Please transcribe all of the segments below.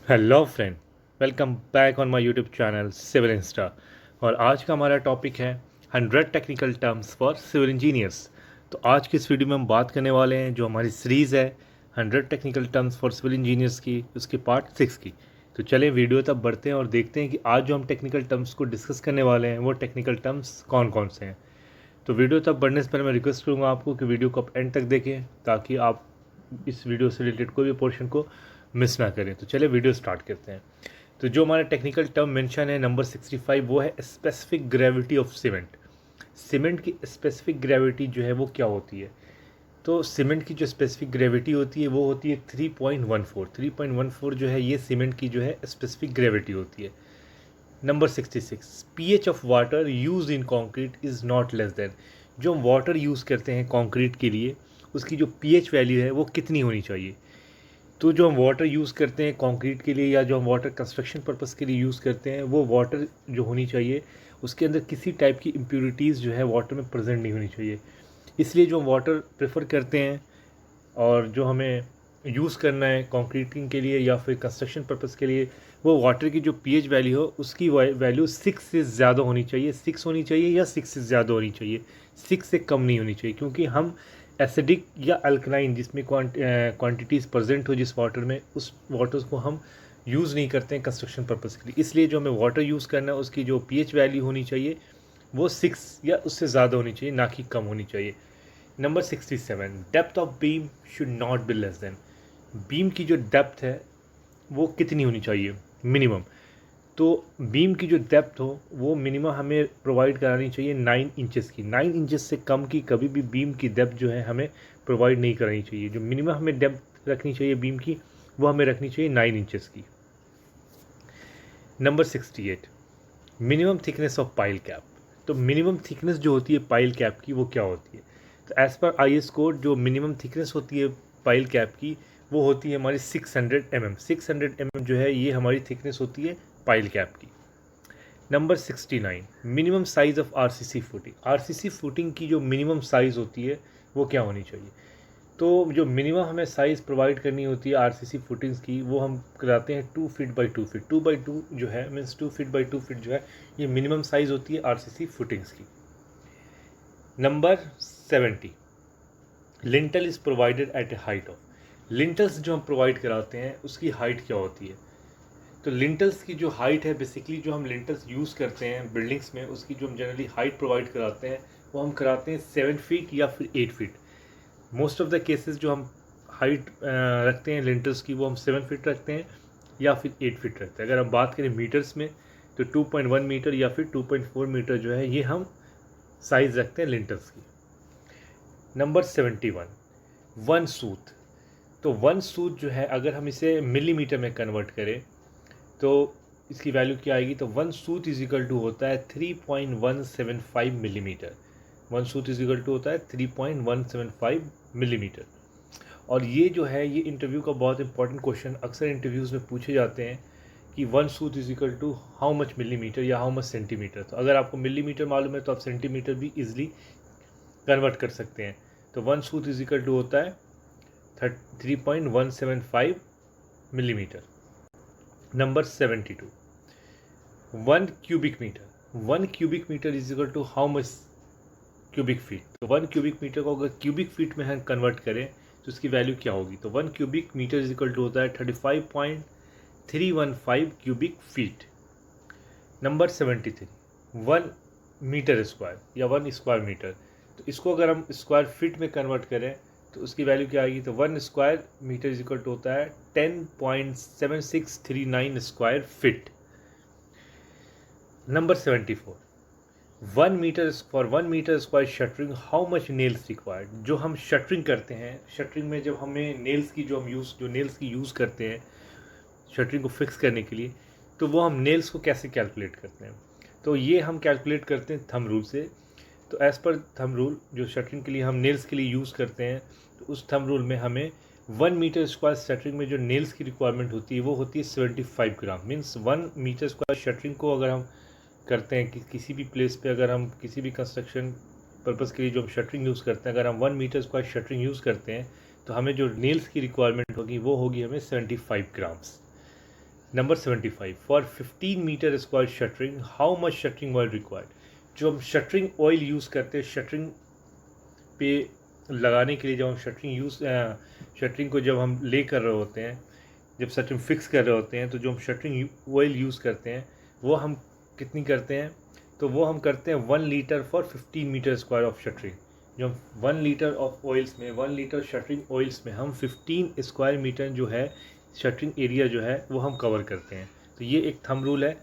Hello friend, welcome back on my YouTube channel civil insta. और आज का हमारा टॉपिक है 100 technical terms for civil engineers. तो आज की इस वीडियो में हम बात करने वाले हैं जो हमारी सीरीज़ है 100 technical terms for civil engineers की, उसके पार्ट 6 की। तो चलें वीडियो तब बढ़ते हैं और देखते हैं कि आज जो हम टेक्निकल टर्म्स को डिस्कस करने वाले हैं वो टेक्निकल टर्म्स कौन कौन से हैं। तो वीडियो तब बढ़ने से पहले मैं रिक्वेस्ट करूँगा आपको कि वीडियो को आप एंड तक देखें ताकि आप इस वीडियो से रिलेटेड कोई भी पोर्शन को मिस ना करें। तो चलिए वीडियो स्टार्ट करते हैं। तो जो हमारा टेक्निकल टर्म मेंशन है नंबर 65, वो है specific gravity of cement. Cement की स्पेसिफिक ग्रेविटी जो है वो क्या होती है? तो सीमेंट की जो स्पेसिफिक ग्रेविटी होती है वो होती है 3.14। 3.14 जो है ये सीमेंट की जो है स्पेसिफिक ग्रेविटी होती है। Number 66, pH of water use in concrete is not less than. जो हम वाटर यूज़ करते हैं कंक्रीट के लिए उसकी जो पीएच वैल्यू है वो कितनी होनी चाहिए? तो जो हम वाटर यूज़ करते हैं कंक्रीट के लिए या जो हम वाटर कंस्ट्रक्शन पर्पस के लिए यूज़ करते हैं वो वाटर जो होनी चाहिए उसके अंदर किसी टाइप की इम्प्योरिटीज़ जो है वाटर में प्रेजेंट नहीं होनी चाहिए। इसलिए जो हम वाटर प्रेफर करते हैं और जो हमें यूज़ करना है कंक्रीटिंग के लिए या फिर कंस्ट्रक्शन पर्पस के लिए, वो वाटर की जो पीएच वैल्यू हो उसकी वैल्यू 6 से ज़्यादा होनी चाहिए। 6 होनी चाहिए या 6 से ज़्यादा होनी चाहिए, 6 से कम नहीं होनी चाहिए। क्योंकि हम एसिडिक या अल्कलाइन जिसमें क्वांटिटीज़ प्रेजेंट हो जिस वाटर में, उस वाटर्स को हम यूज़ नहीं करते हैं कंस्ट्रक्शन पर्पस के लिए। इसलिए जो हमें वाटर यूज़ करना है उसकी जो पीएच वैल्यू होनी चाहिए वो 6 या उससे ज़्यादा होनी चाहिए, ना कि कम होनी चाहिए। Number 67, depth of beam should not be less than. Beam की जो डेप्थ है वो कितनी होनी चाहिए मिनिमम? तो बीम की जो डेप्थ हो वो मिनिमम हमें प्रोवाइड करानी चाहिए 9 इंचेस की। 9 इंचेस से कम की कभी भी बीम की डेप्थ जो है हमें प्रोवाइड नहीं करानी चाहिए। जो मिनिमम हमें डेप्थ रखनी चाहिए बीम की वो हमें रखनी चाहिए 9 इंचेस की। Number 68, minimum thickness of pile cap. तो मिनिमम थिकनेस जो होती है पाइल कैप की वो क्या होती है? तो एज़ पर आईएस कोड जो मिनिमम थिकनेस होती है पाइल कैप की वो होती है हमारी 600 mm। 600 mm जो है ये हमारी थिकनेस होती है पाइल कैप की। Number 69, minimum size of RCC footing. RCC footing की जो मिनिमम साइज़ होती है वो क्या होनी चाहिए? तो जो मिनिमम हमें साइज़ प्रोवाइड करनी होती है आरसीसी फुटिंग्स की वो हम कराते हैं 2 फीट बाई 2 फीट। 2 बाई 2 जो है मीन्स 2 फीट बाई 2 फीट जो है ये मिनिमम साइज़ होती है आरसीसी फुटिंग्स की। Number 70, lintel is provided eight A height of. Lintels जो हम प्रोवाइड कराते हैं उसकी हाइट क्या होती है? तो लिंटल्स की जो हाइट है बेसिकली जो हम लिंटल्स यूज़ करते हैं बिल्डिंग्स में उसकी जो हम जनरली हाइट प्रोवाइड कराते हैं वो हम कराते हैं 7 फीट या फिर 8 feet. Most of the cases जो हम हाइट रखते हैं लिंटल्स की वो हम 7 फीट रखते हैं या फिर 8 फीट रखते हैं। अगर हम बात करें मीटर्स में तो 2.1 मीटर या फिर 2.4 मीटर जो है ये हम साइज़ रखते हैं लिंटल्स की। नंबर 71, वन सूत। तो वन सूत जो है अगर हम इसे मिलीमीटर में कन्वर्ट करें तो इसकी वैल्यू क्या आएगी? तो वन सूत इज इक्वल टू होता है 3.175 मिलीमीटर। वन सूत इज इक्वल टू होता है 3.175 मिलीमीटर। और ये जो है ये इंटरव्यू का बहुत इंपॉर्टेंट क्वेश्चन अक्सर इंटरव्यूज़ में पूछे जाते हैं कि वन सूत is equal to how much millimetre या हाउ मच सेंटीमीटर। तो अगर आपको मिलीमीटर मालूम है तो आप सेंटीमीटर भी इजीली कन्वर्ट कर सकते हैं। तो वन सूत इज इक्वल टू होता है 3.175 millimetre. Number 72, 1 cubic metre. 1 cubic metre is equal to how much cubic feet. तो 1 क्यूबिक मीटर को अगर क्यूबिक फीट में हम कन्वर्ट करें तो उसकी वैल्यू क्या होगी? तो 1 cubic metre is equal to होता है 35.315 cubic feet. Number 73, 1 metre square या 1 स्क्वायर मीटर। तो इसको अगर हम स्क्वायर फीट में कन्वर्ट करें तो उसकी वैल्यू क्या आएगी? तो 1 square metre is equal to होता है 10.7639 square feet. Number 74, 1 metre for 1 metre square shuttering how much nails required. जो हम शटरिंग करते हैं, शटरिंग में जब हमें नेल्स की जो नेल्स की यूज़ करते हैं शटरिंग को फिक्स करने के लिए, तो वो हम नेल्स को कैसे कैलकुलेट करते हैं? तो ये हम कैलकुलेट करते हैं थंब रूल से। तो एज़ पर थंब रूल जो शटरिंग के लिए हम नेल्स के लिए यूज़ करते हैं तो उस थंब रूल में हमें 1 मीटर स्क्वायर शटरिंग में जो नेल्स की रिक्वायरमेंट होती है वो होती है 75 ग्राम। मीन्स 1 मीटर स्क्वायर शटरिंग को अगर हम करते हैं कि किसी भी प्लेस पे अगर हम किसी भी कंस्ट्रक्शन पर्पज़ के लिए जो हम शटरिंग यूज़ करते हैं अगर हम 1 मीटर स्क्वायर शटरिंग यूज़ करते हैं तो हमें जो नेल्स की रिक्वायरमेंट होगी वो होगी हमें 75 grams. Number 75, for 15 metre square shuttering how much shuttering oil required. जो हम शटरिंग ऑयल यूज़ करते हैं शटरिंग पे लगाने के लिए, जब हम शटरिंग को जब हम ले कर रहे होते हैं, जब शटरिंग फिक्स कर रहे होते हैं, तो जो हम शटरिंग ऑयल यूज़ करते हैं वो हम कितनी करते हैं, तो वो हम करते हैं 1 litre for 15 metre square of shuttering. जो हम 1 लीटर ऑफ ऑयल्स में 1 लीटर शटरिंग ऑयल्स में हम 15 स्क्वायर मीटर जो है शटरिंग एरिया जो है वो हम कवर करते हैं। तो ये एक थंब रूल है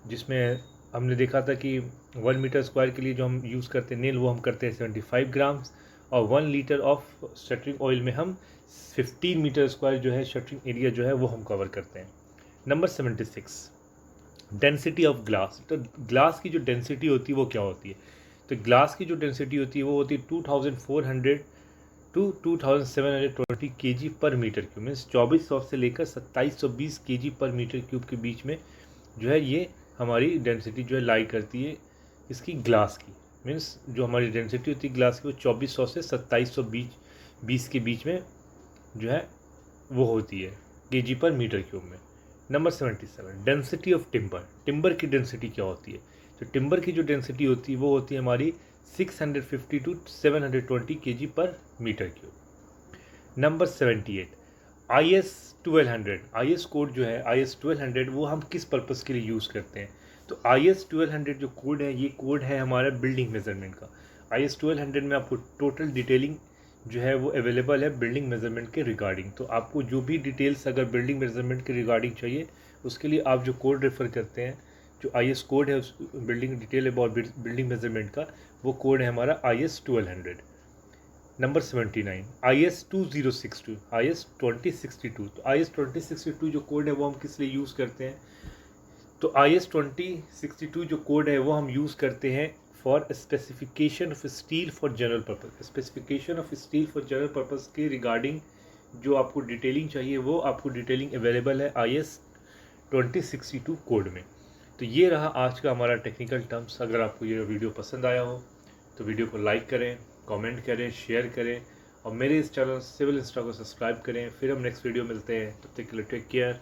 जिसमें हमने देखा था कि 1 मीटर स्क्वायर के लिए जो हम यूज़ करते हैं नेल वो हम करते हैं 75 ग्राम्स, और 1 लीटर ऑफ शटरिंग ऑयल में हम 15 मीटर स्क्वायर जो है शटरिंग एरिया जो है वो हम कवर करते हैं। Number 76, density of glass. तो ग्लास की जो डेंसिटी होती है वो क्या होती है, तो ग्लास की जो डेंसिटी होती है वो होती है 2400 to 2720 kg per metre cube, means 2400 से लेकर 2720 kg पर मीटर क्यूब के बीच में जो है ये हमारी डेंसिटी जो है लाई करती है इसकी ग्लास की। मीन्स जो हमारी डेंसिटी होती है ग्लास की वो 2400 से 2720 के बीच में जो है वो होती है केजी पर मीटर क्यूब में। Number 77, density of timber. Timber की डेंसिटी क्या होती है, तो टिम्बर की जो डेंसिटी होती है वो होती है हमारी 650 to 720 kg per metre cube. Number 78, IS 1200। IS code जो है IS 1200 वो हम किस पर्पज़ के लिए यूज़ करते हैं, तो IS 1200 जो कोड है ये कोड है हमारा बिल्डिंग मेजरमेंट का। IS 1200 में आपको टोटल डिटेलिंग जो है वो अवेलेबल है बिल्डिंग मेजरमेंट के रिगार्डिंग। तो आपको जो भी डिटेल्स अगर बिल्डिंग मेजरमेंट के रिगार्डिंग चाहिए उसके लिए आप जो कोड रेफ़र करते हैं, जो IS कोड है उस building detail about building measurement का, वो कोड है हमारा IS 1200। Number 79, IS 2062, IS 2062। तो IS 2062 जो कोड है वो हम किस लिए यूज़ करते हैं, तो IS 2062 जो कोड है वो हम यूज़ करते हैं for specification of steel for general purpose. Specification of steel for general purpose के रिगार्डिंग जो आपको डिटेलिंग चाहिए वो आपको डिटेलिंग अवेलेबल है IS 2062 कोड में। तो ये रहा आज का हमारा टेक्निकल टर्म्स। अगर आपको ये वीडियो पसंद आया हो तो वीडियो को लाइक करें, कमेंट करें, शेयर करें और मेरे इस चैनल सिविल इंस्टा को सब्सक्राइब करें। फिर हम नेक्स्ट वीडियो मिलते हैं, तब तक के लिए टेक केयर।